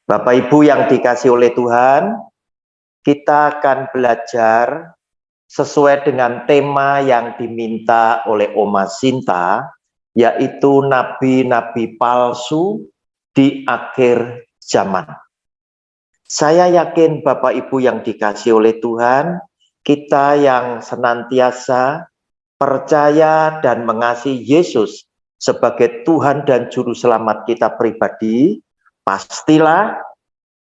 Bapak Ibu yang dikasih oleh Tuhan, kita akan belajar sesuai dengan tema yang diminta oleh Oma Sinta, yaitu nabi-nabi palsu di akhir zaman. Saya yakin Bapak Ibu yang dikasih oleh Tuhan, kita yang senantiasa percaya dan mengasihi Yesus sebagai Tuhan dan Juru Selamat kita pribadi, pastilah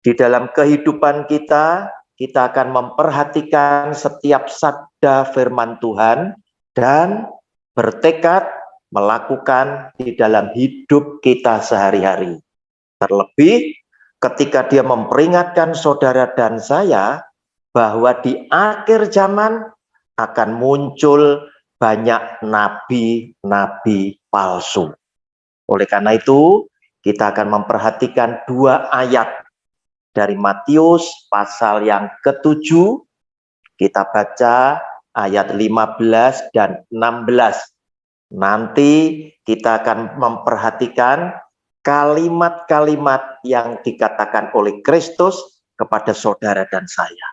di dalam kehidupan kita, kita akan memperhatikan setiap sabda firman Tuhan dan bertekad melakukan di dalam hidup kita sehari-hari. Terlebih ketika dia memperingatkan saudara dan saya bahwa di akhir zaman akan muncul banyak nabi-nabi palsu. Oleh karena itu, kita akan memperhatikan dua ayat dari Matius pasal yang ke-7, kita baca ayat 15 dan 16. Nanti kita akan memperhatikan kalimat-kalimat yang dikatakan oleh Kristus kepada saudara dan saya.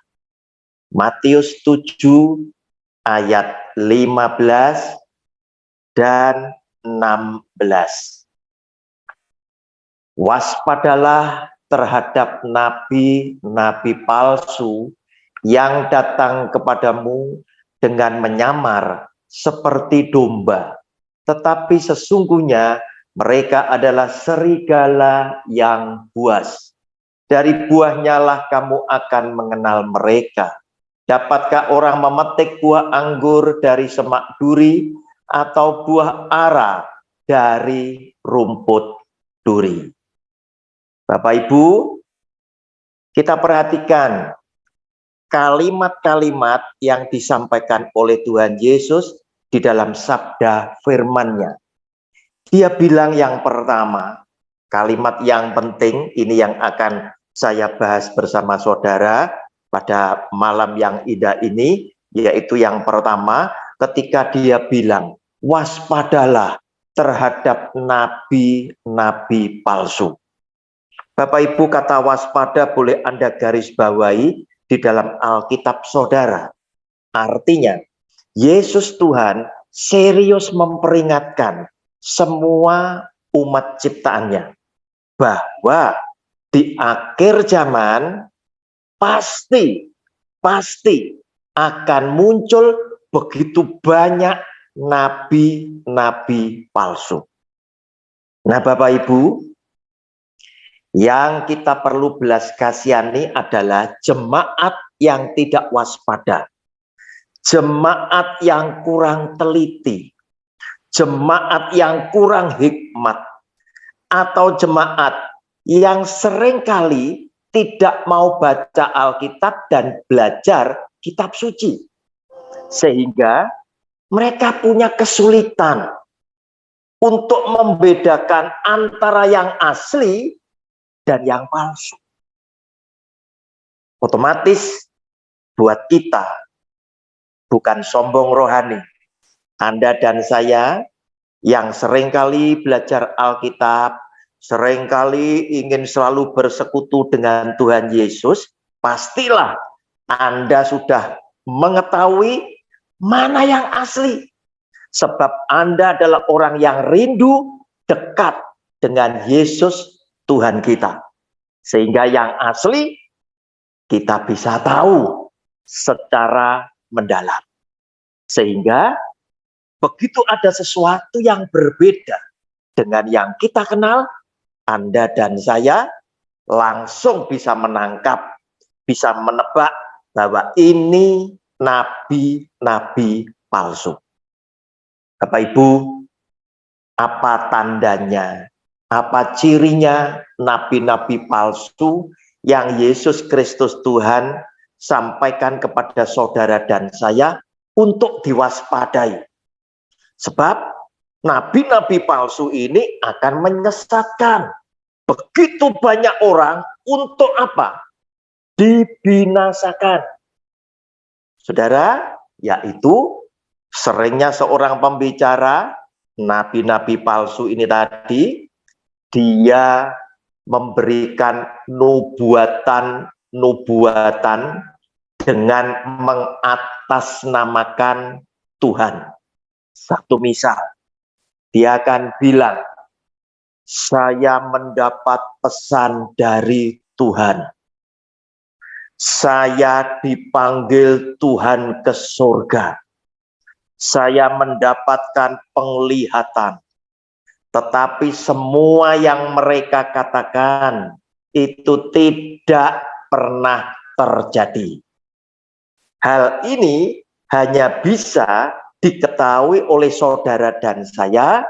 Matius 7 ayat 15 dan 16. Waspadalah terhadap nabi-nabi palsu yang datang kepadamu dengan menyamar seperti domba, tetapi sesungguhnya mereka adalah serigala yang buas. Dari buahnya lah kamu akan mengenal mereka. Dapatkah orang memetik buah anggur dari semak duri atau buah ara dari rumput duri? Bapak Ibu, kita perhatikan kalimat-kalimat yang disampaikan oleh Tuhan Yesus di dalam sabda firman-Nya. Dia bilang yang pertama, kalimat yang penting ini yang akan saya bahas bersama saudara pada malam yang indah ini, yaitu yang pertama ketika dia bilang, waspadalah terhadap nabi-nabi palsu. Bapak Ibu, kata waspada boleh Anda garis bawahi di dalam Alkitab saudara. Artinya, Yesus Tuhan serius memperingatkan semua umat ciptaannya bahwa di akhir zaman pasti akan muncul begitu banyak nabi-nabi palsu. Nah, Bapak Ibu, yang kita perlu belas kasihani adalah jemaat yang tidak waspada, jemaat yang kurang teliti, jemaat yang kurang hikmat, atau jemaat yang seringkali tidak mau baca Alkitab dan belajar kitab suci. Sehingga mereka punya kesulitan untuk membedakan antara yang asli dan yang palsu. Otomatis buat kita bukan sombong rohani. Anda dan saya yang seringkali belajar Alkitab, seringkali ingin selalu bersekutu dengan Tuhan Yesus, pastilah Anda sudah mengetahui mana yang asli. Sebab Anda adalah orang yang rindu dekat dengan Yesus Tuhan kita. Sehingga yang asli kita bisa tahu secara mendalam. Sehingga begitu ada sesuatu yang berbeda dengan yang kita kenal, Anda dan saya langsung bisa menangkap, bisa menebak bahwa ini nabi-nabi palsu. Bapak Ibu, apa tandanya? Apa cirinya nabi-nabi palsu yang Yesus Kristus Tuhan sampaikan kepada saudara dan saya untuk diwaspadai? Sebab nabi-nabi palsu ini akan menyesatkan begitu banyak orang untuk apa? Dibinasakan. Saudara, yaitu seringnya seorang pembicara, nabi-nabi palsu ini tadi, dia memberikan nubuatan dengan mengatasnamakan Tuhan. Satu misal, dia akan bilang, saya mendapat pesan dari Tuhan. Saya dipanggil Tuhan ke surga. Saya mendapatkan penglihatan. Tetapi semua yang mereka katakan itu tidak pernah terjadi. Hal ini hanya bisa diketahui oleh saudara dan saya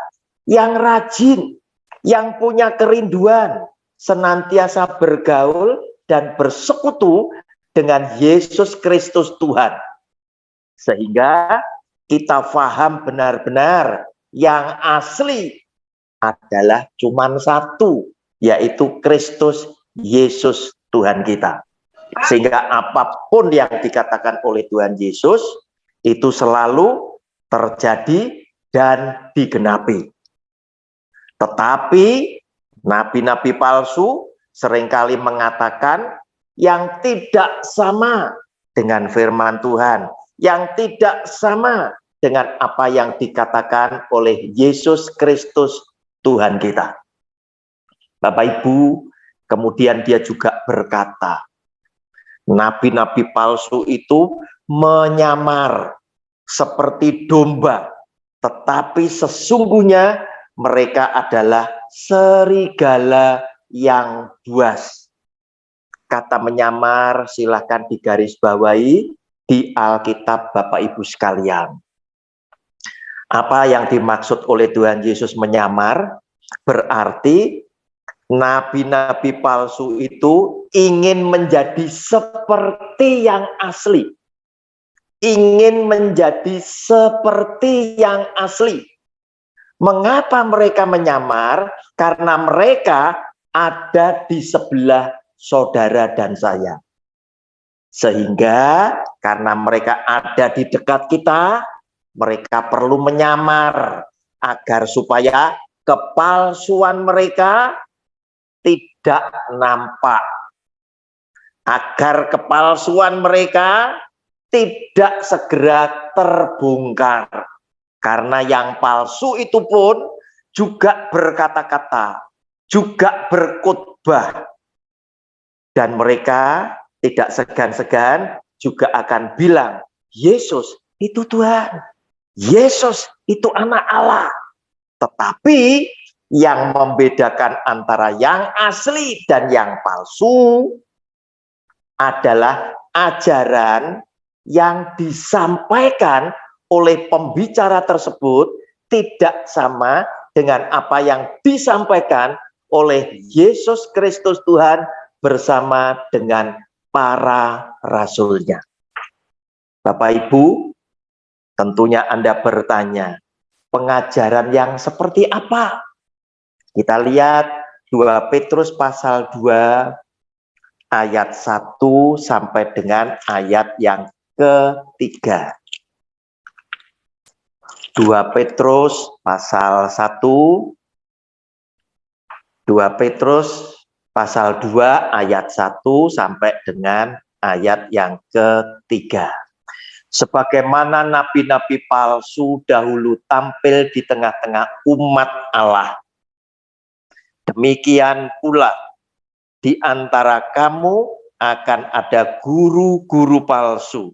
yang rajin, yang punya kerinduan, senantiasa bergaul dan bersekutu dengan Yesus Kristus Tuhan. Sehingga kita paham benar-benar yang asli adalah cuma satu, yaitu Kristus Yesus Tuhan kita. Sehingga apapun yang dikatakan oleh Tuhan Yesus itu selalu terjadi dan digenapi. Tetapi nabi-nabi palsu seringkali mengatakan yang tidak sama dengan firman Tuhan, yang tidak sama dengan apa yang dikatakan oleh Yesus Kristus Tuhan kita. Bapak Ibu, kemudian dia juga berkata, nabi-nabi palsu itu menyamar seperti domba, tetapi sesungguhnya mereka adalah serigala yang buas. Kata menyamar silahkan digarisbawahi di Alkitab Bapak Ibu sekalian. Apa yang dimaksud oleh Tuhan Yesus menyamar? Berarti nabi-nabi palsu itu ingin menjadi seperti yang asli. Ingin menjadi seperti yang asli. Mengapa mereka menyamar? Karena mereka ada di sebelah saudara dan saya. Sehingga karena mereka ada di dekat kita, mereka perlu menyamar agar supaya kepalsuan mereka tidak nampak. Agar kepalsuan mereka tidak segera terbongkar. Karena yang palsu itu pun juga berkata-kata, juga berkhotbah. Dan mereka tidak segan-segan juga akan bilang, Yesus itu Tuhan. Yesus itu anak Allah. Tetapi yang membedakan antara yang asli dan yang palsu adalah ajaran yang disampaikan oleh pembicara tersebut tidak sama dengan apa yang disampaikan oleh Yesus Kristus Tuhan bersama dengan para rasulnya. Bapak Ibu, tentunya Anda bertanya, pengajaran yang seperti apa? Kita lihat 2 Petrus pasal 2 ayat 1 sampai dengan ayat yang ketiga. 2 Petrus pasal 1, 2 Petrus pasal 2 ayat 1 sampai dengan ayat yang ketiga. Sebagaimana nabi-nabi palsu dahulu tampil di tengah-tengah umat Allah, demikian pula di antara kamu akan ada guru-guru palsu.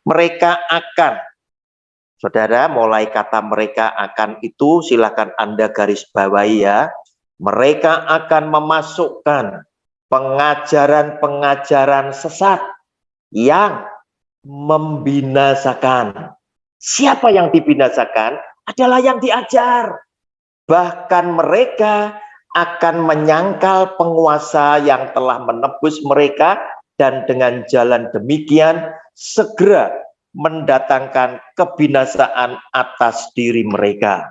Mereka akan, saudara, mulai kata mereka akan itu silakan Anda garis bawahi ya. Mereka akan memasukkan pengajaran-pengajaran sesat yang membinasakan. Siapa yang dibinasakan? Adalah yang diajar. Bahkan mereka akan menyangkal penguasa yang telah menebus mereka dan dengan jalan demikian segera mendatangkan kebinasaan atas diri mereka.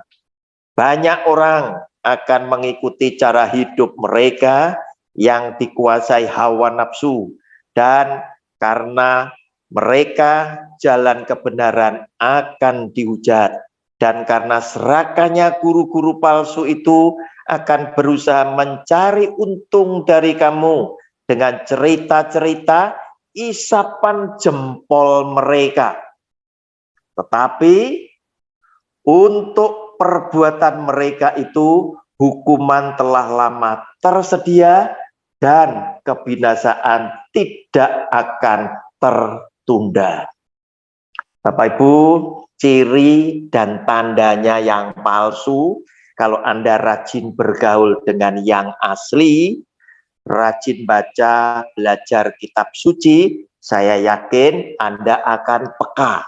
Banyak orang akan mengikuti cara hidup mereka yang dikuasai hawa nafsu, dan karena mereka jalan kebenaran akan dihujat Dan karena serakahnya guru-guru palsu itu akan berusaha mencari untung dari kamu dengan cerita-cerita isapan jempol mereka. Tetapi untuk perbuatan mereka itu hukuman telah lama tersedia dan kebinasaan tidak akan tertunda. Bapak Ibu, ciri dan tandanya yang palsu, kalau Anda rajin bergaul dengan yang asli, rajin baca, belajar kitab suci, saya yakin Anda akan peka.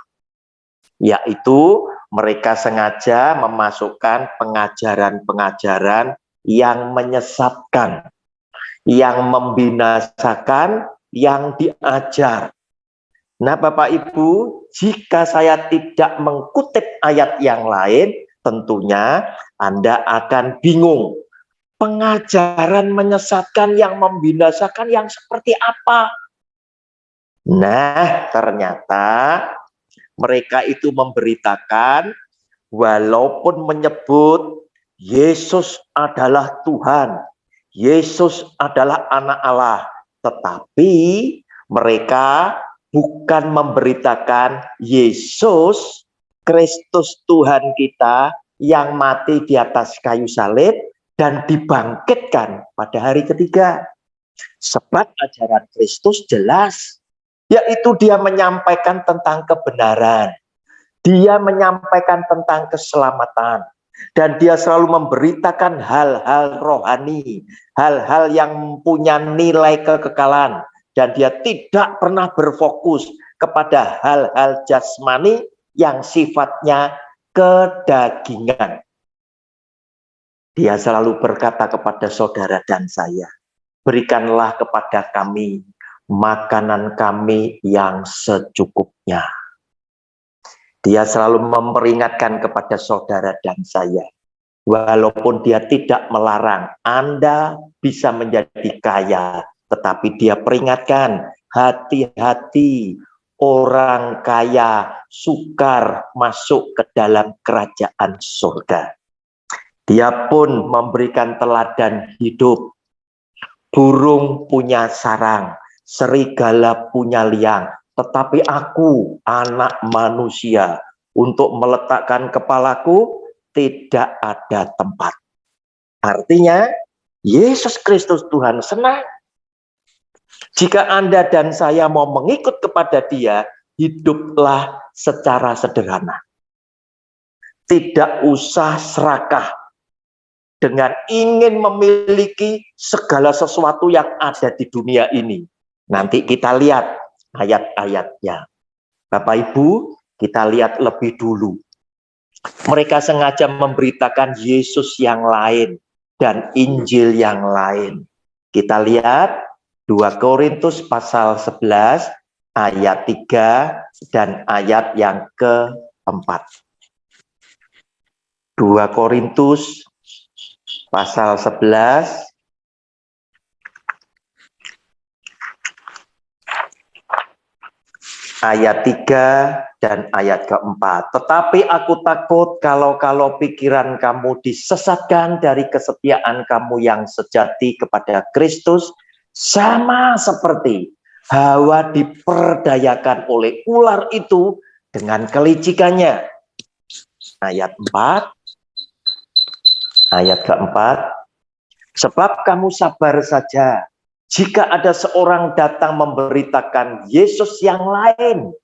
Yaitu mereka sengaja memasukkan pengajaran-pengajaran yang menyesatkan, yang membinasakan, yang diajar. Nah, Bapak Ibu, jika saya tidak mengutip ayat yang lain, tentunya Anda akan bingung. Pengajaran menyesatkan yang membinasakan yang seperti apa? Nah, ternyata mereka itu memberitakan, walaupun menyebut Yesus adalah Tuhan, Yesus adalah anak Allah, tetapi mereka bukan memberitakan Yesus Kristus Tuhan kita yang mati di atas kayu salib dan dibangkitkan pada hari ketiga. Sebab ajaran Kristus jelas, yaitu dia menyampaikan tentang kebenaran, dia menyampaikan tentang keselamatan, dan dia selalu memberitakan hal-hal rohani, hal-hal yang punya nilai kekekalan. Dan dia tidak pernah berfokus kepada hal-hal jasmani yang sifatnya kedagingan. Dia selalu berkata kepada saudara dan saya, berikanlah kepada kami makanan kami yang secukupnya. Dia selalu memperingatkan kepada saudara dan saya, walaupun dia tidak melarang Anda bisa menjadi kaya, tetapi dia peringatkan, hati-hati, orang kaya sukar masuk ke dalam kerajaan surga. Dia pun memberikan teladan hidup. Burung punya sarang, serigala punya liang, tetapi aku, anak manusia, untuk meletakkan kepalaku tidak ada tempat. Artinya, Yesus Kristus Tuhan senang jika Anda dan saya mau mengikut kepada Dia, hiduplah secara sederhana. Tidak usah serakah dengan ingin memiliki segala sesuatu yang ada di dunia ini. Nanti kita lihat ayat-ayatnya. Bapak Ibu, kita lihat lebih dulu. Mereka sengaja memberitakan Yesus yang lain dan Injil yang lain. Kita lihat 2 Korintus pasal 11 ayat 3 dan ayat yang keempat. 2 Korintus pasal 11 ayat 3 dan ayat keempat. Tetapi aku takut kalau pikiran kamu disesatkan dari kesetiaan kamu yang sejati kepada Kristus, sama seperti Hawa diperdayakan oleh ular itu dengan kelicikannya. Ayat 4, ayat keempat, sebab kamu sabar saja jika ada seorang datang memberitakan Yesus yang lain.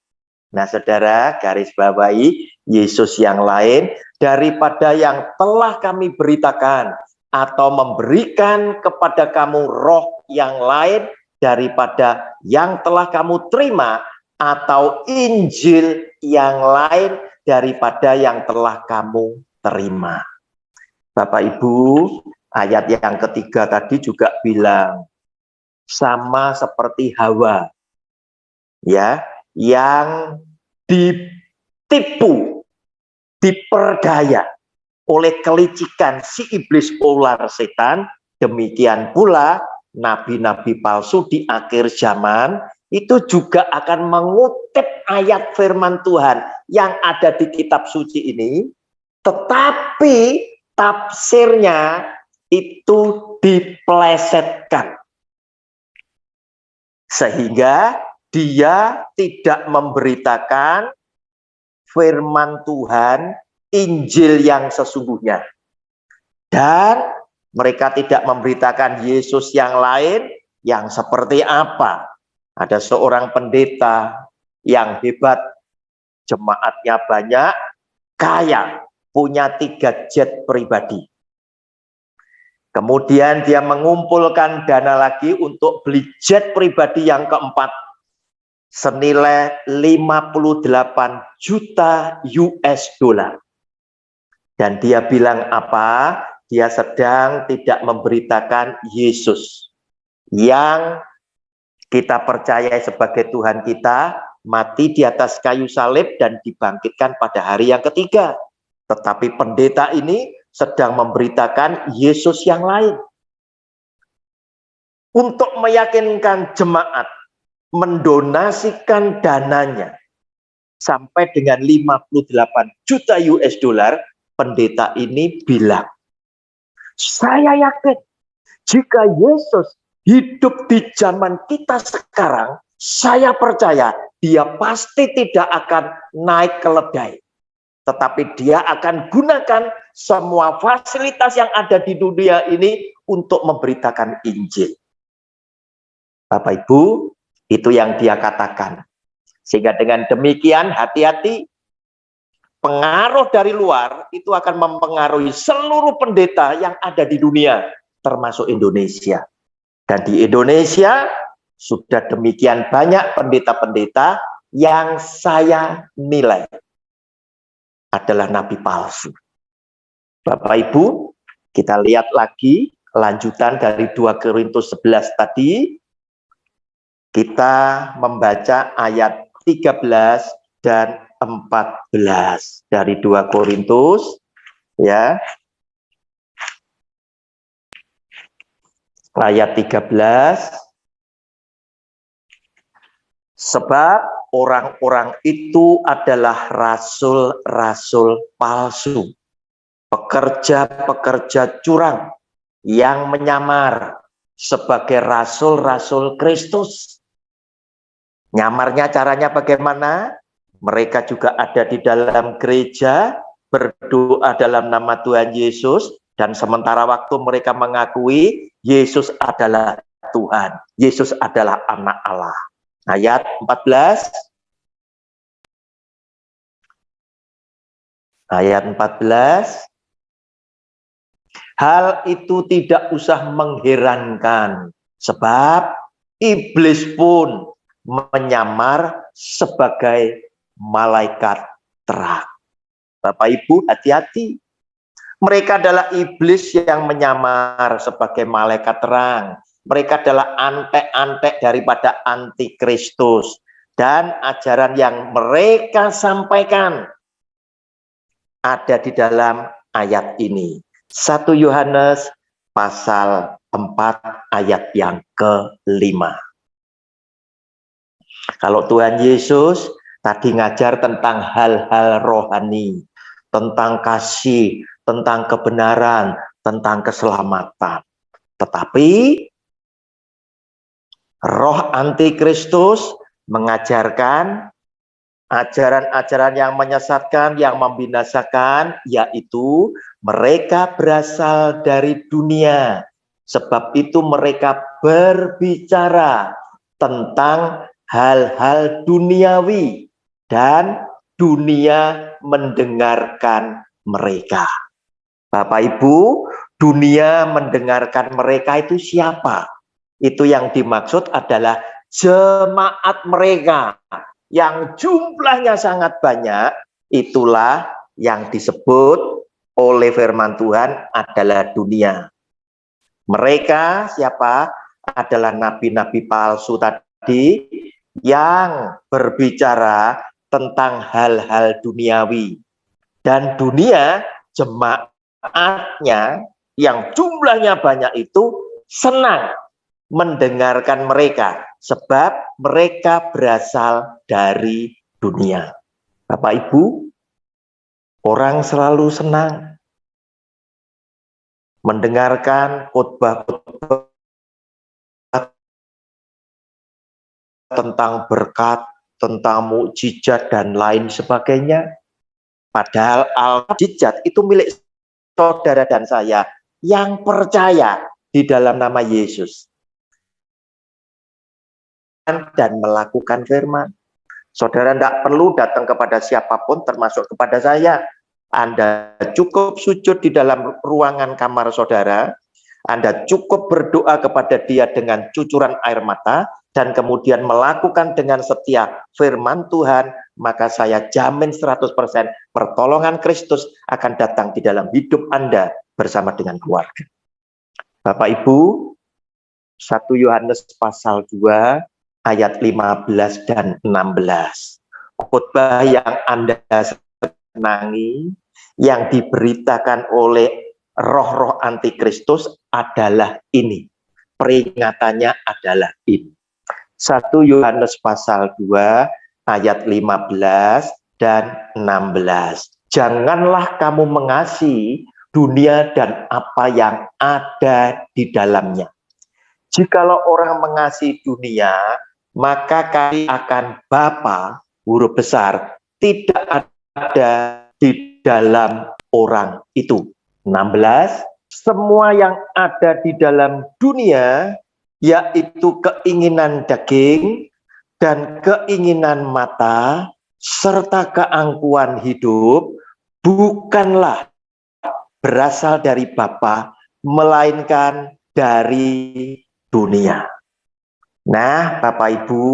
Nah, saudara, garis bawahi, Yesus yang lain daripada yang telah kami beritakan, atau memberikan kepada kamu roh yang lain daripada yang telah kamu terima, atau Injil yang lain daripada yang telah kamu terima. Bapak Ibu, ayat yang ketiga tadi juga bilang, sama seperti Hawa, ya, yang ditipu, diperdaya oleh kelicikan si iblis ular setan, demikian pula nabi-nabi palsu di akhir zaman itu juga akan mengutip ayat firman Tuhan yang ada di kitab suci ini, tetapi tafsirnya itu diplesetkan, sehingga dia tidak memberitakan firman Tuhan, Injil yang sesungguhnya. Dan mereka tidak memberitakan Yesus yang lain, yang seperti apa. Ada seorang pendeta yang hebat, jemaatnya banyak, kaya, punya 3 jet pribadi. Kemudian dia mengumpulkan dana lagi untuk beli jet pribadi yang keempat, senilai 58 juta US dollar. Dan dia bilang apa? Dia sedang tidak memberitakan Yesus yang kita percaya sebagai Tuhan kita, mati di atas kayu salib dan dibangkitkan pada hari yang ketiga. Tetapi pendeta ini sedang memberitakan Yesus yang lain. Untuk meyakinkan jemaat mendonasikan dananya sampai dengan 58 juta US dollar, pendeta ini bilang, saya yakin jika Yesus hidup di zaman kita sekarang, saya percaya dia pasti tidak akan naik keledai. Tetapi dia akan gunakan semua fasilitas yang ada di dunia ini untuk memberitakan Injil. Bapak Ibu, itu yang dia katakan. Sehingga dengan demikian hati-hati, pengaruh dari luar itu akan mempengaruhi seluruh pendeta yang ada di dunia, termasuk Indonesia. Dan di Indonesia sudah demikian banyak pendeta-pendeta yang saya nilai adalah nabi palsu. Bapak Ibu, kita lihat lagi lanjutan dari 2 Korintus 11 tadi. Kita membaca ayat 13 dan 14 dari 2 Korintus, ya. Ayat 13. Sebab orang-orang itu adalah rasul-rasul palsu, pekerja-pekerja curang yang menyamar sebagai rasul-rasul Kristus. Nyamarnya caranya bagaimana? Mereka juga ada di dalam gereja, berdoa dalam nama Tuhan Yesus, dan sementara waktu mereka mengakui Yesus adalah Tuhan, Yesus adalah anak Allah. Ayat 14. Ayat 14. Hal itu tidak usah mengherankan, sebab iblis pun menyamar sebagai malaikat terang. Bapak Ibu, hati-hati. Mereka adalah iblis yang menyamar sebagai malaikat terang. Mereka adalah antek-antek daripada antikristus. Dan ajaran yang mereka sampaikan ada di dalam ayat ini. 1 Yohanes pasal 4 ayat yang ke-5. Kalau Tuhan Yesus tadi ngajar tentang hal-hal rohani, tentang kasih, tentang kebenaran, tentang keselamatan. Tetapi roh antikristus mengajarkan ajaran-ajaran yang menyesatkan, yang membinasakan, yaitu mereka berasal dari dunia. Sebab itu mereka berbicara tentang hal-hal duniawi dan dunia mendengarkan mereka. Bapak Ibu, dunia mendengarkan mereka itu siapa? Itu yang dimaksud adalah jemaat mereka yang jumlahnya sangat banyak. Itulah yang disebut oleh firman Tuhan adalah dunia. Mereka siapa? Adalah nabi-nabi palsu tadi yang berbicara tentang hal-hal duniawi. Dan dunia, jemaatnya yang jumlahnya banyak itu senang mendengarkan mereka, sebab mereka berasal dari dunia. Bapak Ibu, Orang selalu senang mendengarkan khotbah-khotbah tentang berkat, tentang mukjizat dan lain sebagainya. Padahal mukjizat itu milik saudara dan saya yang percaya di dalam nama Yesus dan melakukan firman. Saudara tidak perlu datang kepada siapapun termasuk kepada saya. Anda cukup sujud di dalam ruangan kamar saudara, Anda cukup berdoa kepada dia dengan cucuran air mata, dan kemudian melakukan dengan setia firman Tuhan, maka saya jamin 100% pertolongan Kristus akan datang di dalam hidup Anda bersama dengan keluarga. Bapak Ibu, 1 Yohanes pasal 2 ayat 15 dan 16. Khotbah yang Anda senangi, yang diberitakan oleh roh-roh antikristus adalah ini. Peringatannya adalah ini. 1 Yohanes pasal 2 ayat 15 dan 16. Janganlah kamu mengasihi dunia dan apa yang ada di dalamnya. Jikalau orang mengasihi dunia, maka kasih akan Bapa huruf besar tidak ada di dalam orang itu. 16. Semua yang ada di dalam dunia, yaitu keinginan daging dan keinginan mata serta keangkuhan hidup, bukanlah berasal dari Bapa, melainkan dari dunia. Nah, Bapak Ibu,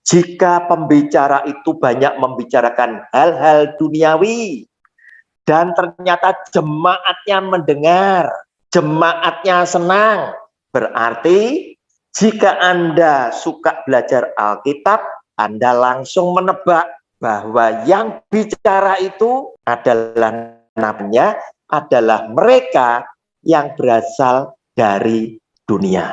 jika pembicara itu banyak membicarakan hal-hal duniawi dan ternyata jemaatnya mendengar, jemaatnya senang, berarti jika Anda suka belajar Alkitab, Anda langsung menebak bahwa yang bicara itu adalah nabinya, adalah mereka yang berasal dari dunia.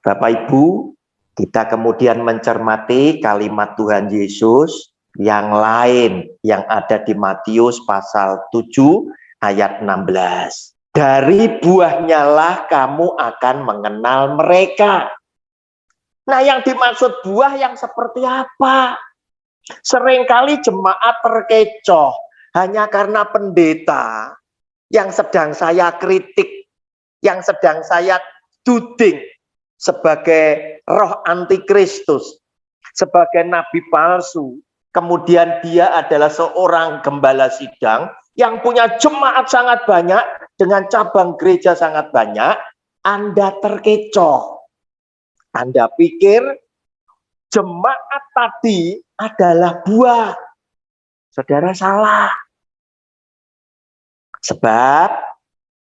Bapak Ibu, kita kemudian mencermati kalimat Tuhan Yesus yang lain yang ada di Matius pasal 7 ayat 16. Dari buahnya lah kamu akan mengenal mereka. Nah, yang dimaksud buah yang seperti apa? Seringkali jemaat terkecoh hanya karena pendeta yang sedang saya kritik, yang sedang saya tuding sebagai roh antikristus, sebagai nabi palsu. Kemudian dia adalah seorang gembala sidang yang punya jemaat sangat banyak, dengan cabang gereja sangat banyak. Anda terkecoh. Anda pikir jemaat tadi adalah buah. Saudara salah. Sebab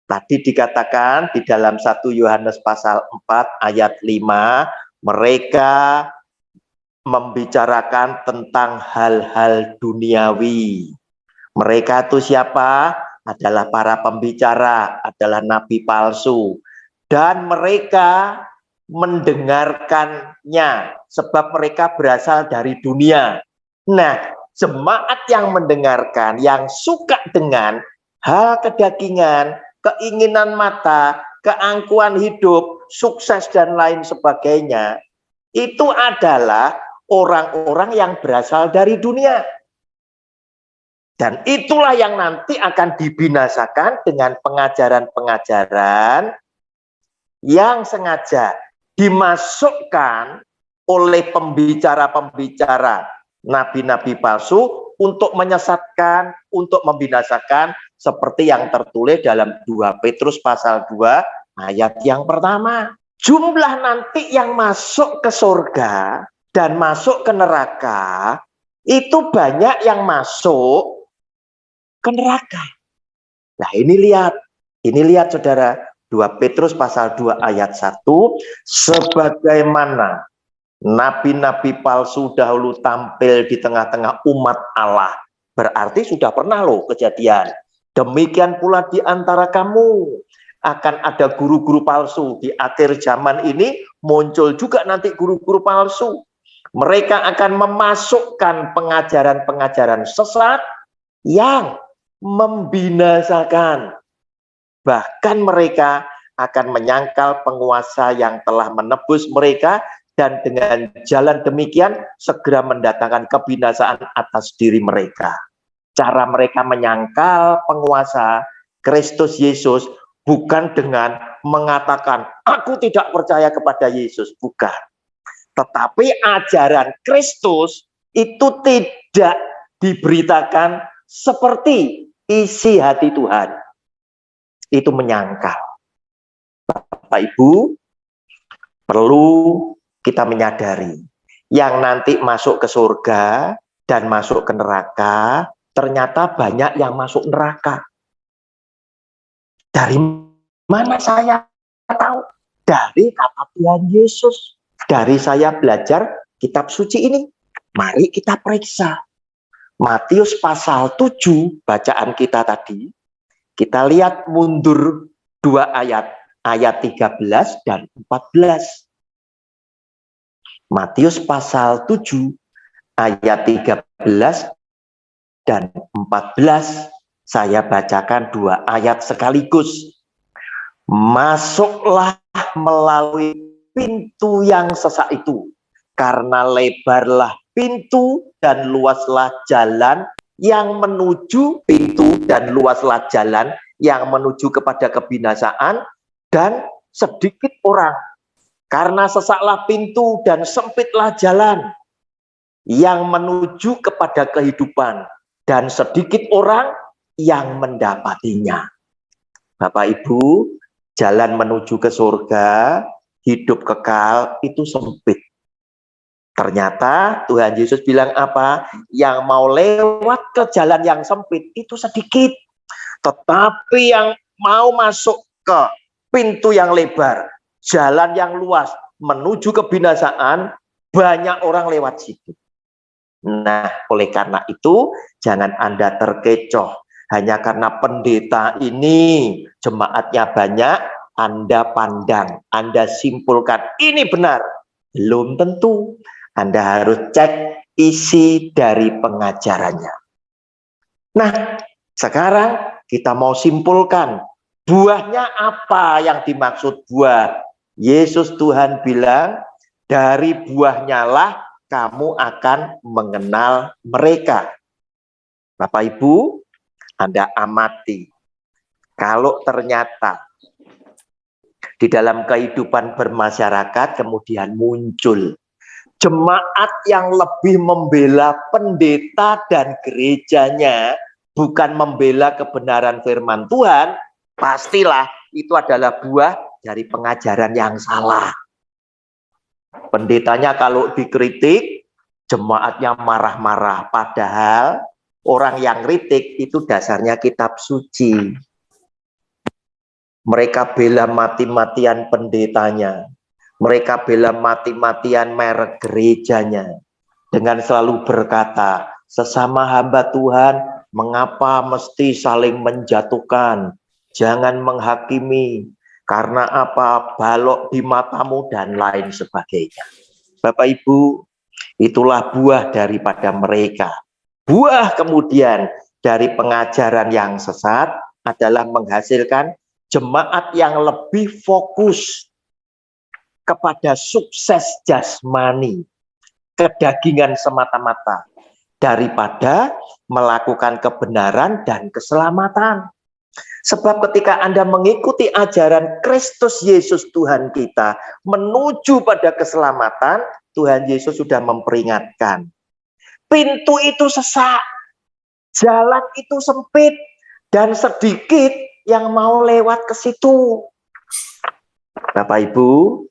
tadi dikatakan di dalam 1 Yohanes pasal 4 ayat 5, mereka membicarakan tentang hal-hal duniawi. Mereka itu siapa? Adalah para pembicara, adalah nabi palsu. Dan mereka mendengarkannya sebab mereka berasal dari dunia. Nah, jemaat yang mendengarkan, yang suka dengan hal kedagingan, keinginan mata, keangkuhan hidup, sukses dan lain sebagainya, itu adalah orang-orang yang berasal dari dunia. Dan itulah yang nanti akan dibinasakan dengan pengajaran-pengajaran yang sengaja dimasukkan oleh pembicara-pembicara nabi-nabi palsu untuk menyesatkan, untuk membinasakan, seperti yang tertulis dalam 2 Petrus pasal 2 ayat yang pertama. Jumlah nanti yang masuk ke surga dan masuk ke neraka itu banyak yang masuk ke neraka. Nah, ini lihat saudara, 2 Petrus pasal 2 ayat 1, sebagaimana nabi-nabi palsu dahulu tampil di tengah-tengah umat Allah. Berarti sudah pernah loh kejadian. Demikian pula di antara kamu akan ada guru-guru palsu. Di akhir zaman ini muncul juga nanti guru-guru palsu. Mereka akan memasukkan pengajaran-pengajaran sesat yang membinasakan. Bahkan mereka akan menyangkal penguasa yang telah menebus mereka, dan dengan jalan demikian segera mendatangkan kebinasaan atas diri mereka. Cara mereka menyangkal penguasa Kristus Yesus bukan dengan mengatakan, aku tidak percaya kepada Yesus, bukan. Tetapi ajaran Kristus itu tidak diberitakan seperti isi hati Tuhan. Itu menyangkal. Bapak Ibu, perlu kita menyadari, yang nanti masuk ke surga dan masuk ke neraka, ternyata banyak yang masuk neraka. Dari mana saya tahu? Dari kata Tuhan Yesus. Dari saya belajar kitab suci ini. Mari kita periksa. Matius pasal 7, bacaan kita tadi. Kita lihat mundur 2 ayat. Ayat 13 dan 14. Matius pasal 7, ayat 13 dan 14. Saya bacakan 2 ayat sekaligus. Masuklah melalui pintu yang sesak itu, karena lebarlah pintu dan luaslah jalan yang menuju pintu dan luaslah jalan yang menuju kepada kebinasaan, dan sedikit orang. Karena sesaklah pintu dan sempitlah jalan yang menuju kepada kehidupan, dan sedikit orang yang mendapatinya. Bapak Ibu, jalan menuju ke surga, hidup kekal itu sempit. Ternyata Tuhan Yesus bilang apa? Yang mau lewat ke jalan yang sempit itu sedikit. Tetapi yang mau masuk ke pintu yang lebar, jalan yang luas, menuju kebinasaan, banyak orang lewat situ. Nah, oleh karena itu, jangan Anda terkecoh. Hanya karena pendeta ini, jemaatnya banyak, Anda pandang, Anda simpulkan, ini benar. Belum tentu. Anda harus cek isi dari pengajarannya. Nah, sekarang kita mau simpulkan, buahnya apa yang dimaksud buah? Yesus Tuhan bilang, dari buahnya lah kamu akan mengenal mereka. Bapak Ibu, Anda amati, kalau ternyata di dalam kehidupan bermasyarakat kemudian muncul jemaat yang lebih membela pendeta dan gerejanya, bukan membela kebenaran firman Tuhan, pastilah itu adalah buah dari pengajaran yang salah. Pendetanya kalau dikritik, jemaatnya marah-marah. Padahal orang yang kritik itu dasarnya kitab suci. Mereka bela mati-matian pendetanya. Mereka bela mati-matian merek gerejanya. Dengan selalu berkata, sesama hamba Tuhan, mengapa mesti saling menjatuhkan? Jangan menghakimi. Karena apa? Balok di matamu dan lain sebagainya. Bapak Ibu, itulah buah daripada mereka. Buah kemudian dari pengajaran yang sesat adalah menghasilkan jemaat yang lebih fokus kepada sukses jasmani, kedagingan semata-mata, daripada melakukan kebenaran dan keselamatan. Sebab ketika Anda mengikuti ajaran Kristus Yesus Tuhan kita menuju pada keselamatan, Tuhan Yesus sudah memperingatkan. Pintu itu sesak, jalan itu sempit, dan sedikit yang mau lewat ke situ. Bapak Ibu,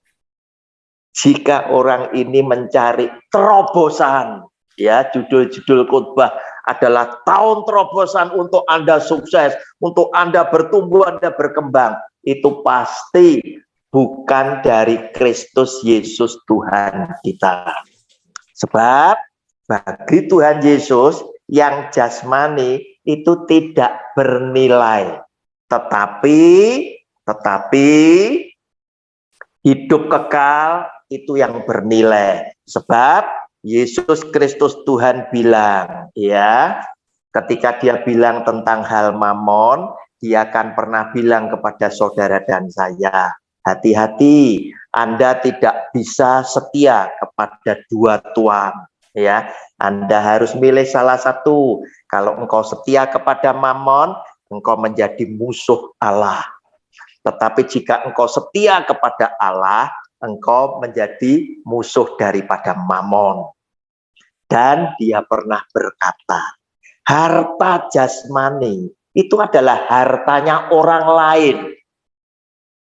jika orang ini mencari terobosan, ya, judul-judul khotbah adalah tahun terobosan untuk Anda sukses, untuk Anda bertumbuh, Anda berkembang, itu pasti bukan dari Kristus Yesus Tuhan kita. Sebab bagi Tuhan Yesus yang jasmani itu tidak bernilai, tetapi hidup kekal itu yang bernilai. Sebab Yesus Kristus Tuhan bilang, ya, Ketika dia bilang tentang hal mamon, dia akan pernah bilang kepada saudara dan saya, hati-hati, Anda tidak bisa setia kepada dua tuan. Ya, Anda harus milih salah satu. Kalau engkau setia kepada mamon, engkau menjadi musuh Allah. Tetapi jika engkau setia kepada Allah, engkau menjadi musuh daripada mamon. Dan dia pernah berkata, harta jasmani itu adalah hartanya orang lain.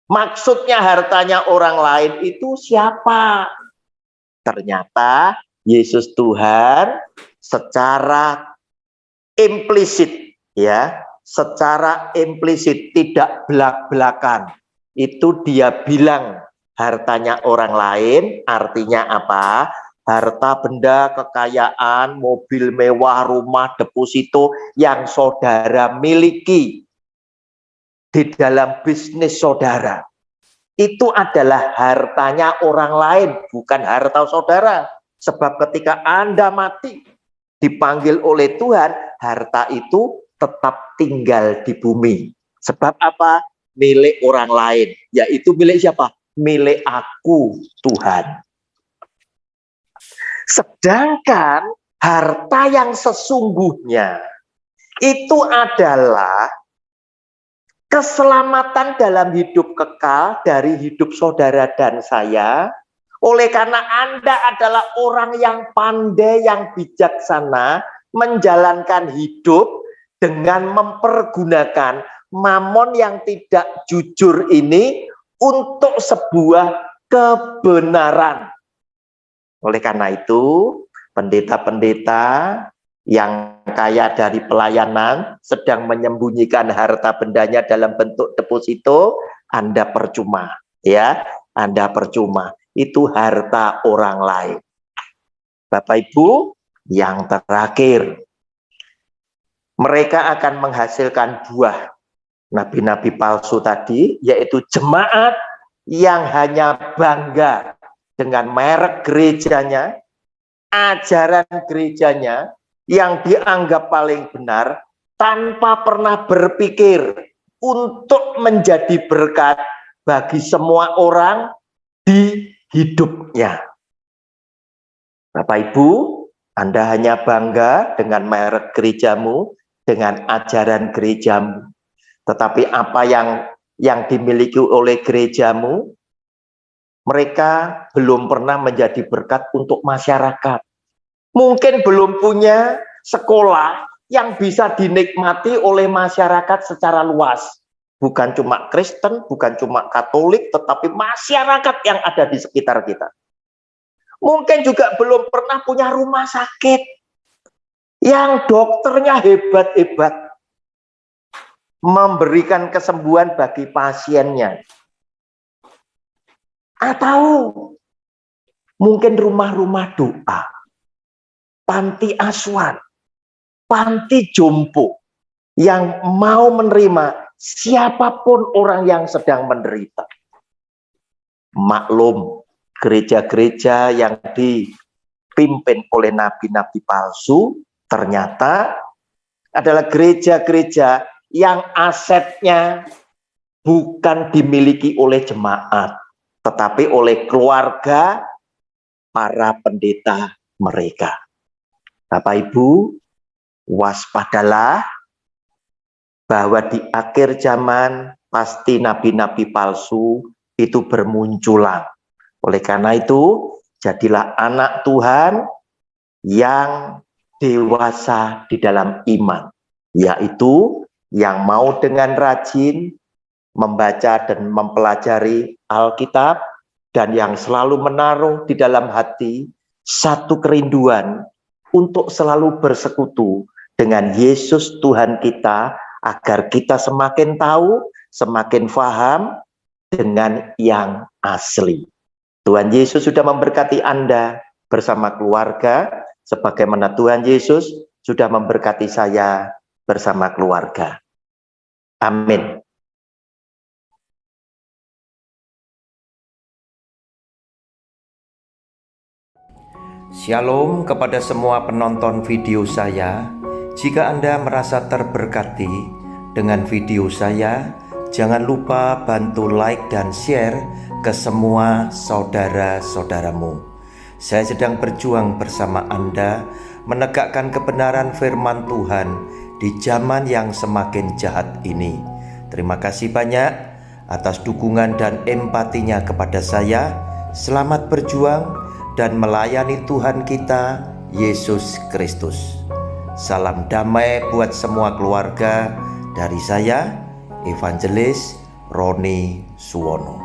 Maksudnya hartanya orang lain itu siapa? Ternyata Yesus Tuhan secara implisit, ya, secara implisit, tidak belak-belakan, itu dia bilang hartanya orang lain. Artinya apa? Harta benda, kekayaan, mobil mewah, rumah, deposito yang saudara miliki di dalam bisnis saudara, itu adalah hartanya orang lain, bukan harta saudara. Sebab ketika Anda mati, dipanggil oleh Tuhan, harta itu tetap tinggal di bumi. Sebab apa? Milik orang lain. Yaitu milik siapa? Milik aku, Tuhan. Sedangkan harta yang sesungguhnya itu adalah keselamatan dalam hidup kekal dari hidup saudara dan saya. Oleh karena Anda adalah orang yang pandai, yang bijaksana, menjalankan hidup dengan mempergunakan mamon yang tidak jujur ini untuk sebuah kebenaran. Oleh karena itu, pendeta-pendeta yang kaya dari pelayanan sedang menyembunyikan harta bendanya dalam bentuk deposito, Anda percuma, ya, Anda percuma. Itu harta orang lain. Bapak Ibu, yang terakhir, mereka akan menghasilkan buah nabi-nabi palsu tadi, yaitu jemaat yang hanya bangga dengan merek gerejanya, ajaran gerejanya yang dianggap paling benar, tanpa pernah berpikir untuk menjadi berkat bagi semua orang di hidupnya. Bapak Ibu, Anda hanya bangga dengan merek gerejamu, dengan ajaran gerejamu. Tetapi apa yang dimiliki oleh gerejamu, mereka belum pernah menjadi berkat untuk masyarakat. Mungkin belum punya sekolah yang bisa dinikmati oleh masyarakat secara luas. Bukan cuma Kristen, bukan cuma Katolik, tetapi masyarakat yang ada di sekitar kita. Mungkin juga belum pernah punya rumah sakit yang dokternya hebat-hebat, memberikan kesembuhan bagi pasiennya. Atau mungkin rumah-rumah doa, panti asuhan, panti jompo yang mau menerima siapapun orang yang sedang menderita. Maklum, gereja-gereja yang dipimpin oleh nabi-nabi palsu ternyata adalah gereja-gereja yang asetnya bukan dimiliki oleh jemaat, tetapi oleh keluarga para pendeta mereka. Bapak Ibu, waspadalah bahwa di akhir zaman pasti nabi-nabi palsu itu bermunculan. Oleh karena itu, jadilah anak Tuhan yang dewasa di dalam iman, yaitu yang mau dengan rajin membaca dan mempelajari Alkitab, dan yang selalu menaruh di dalam hati satu kerinduan untuk selalu bersekutu dengan Yesus Tuhan kita, agar kita semakin tahu, semakin paham dengan yang asli. Tuhan Yesus sudah memberkati Anda bersama keluarga, sebagaimana Tuhan Yesus sudah memberkati saya bersama keluarga. Amin. Shalom kepada semua penonton video saya Jika Anda merasa terberkati dengan video saya, jangan lupa bantu like dan share ke semua saudara-saudaramu. Saya sedang berjuang bersama Anda menegakkan kebenaran firman Tuhan di zaman yang semakin jahat ini. Terima kasih banyak atas dukungan dan empatinya kepada saya. Selamat berjuang dan melayani Tuhan kita, Yesus Kristus. Salam damai buat semua keluarga dari saya, Evangelis Roni Suwono.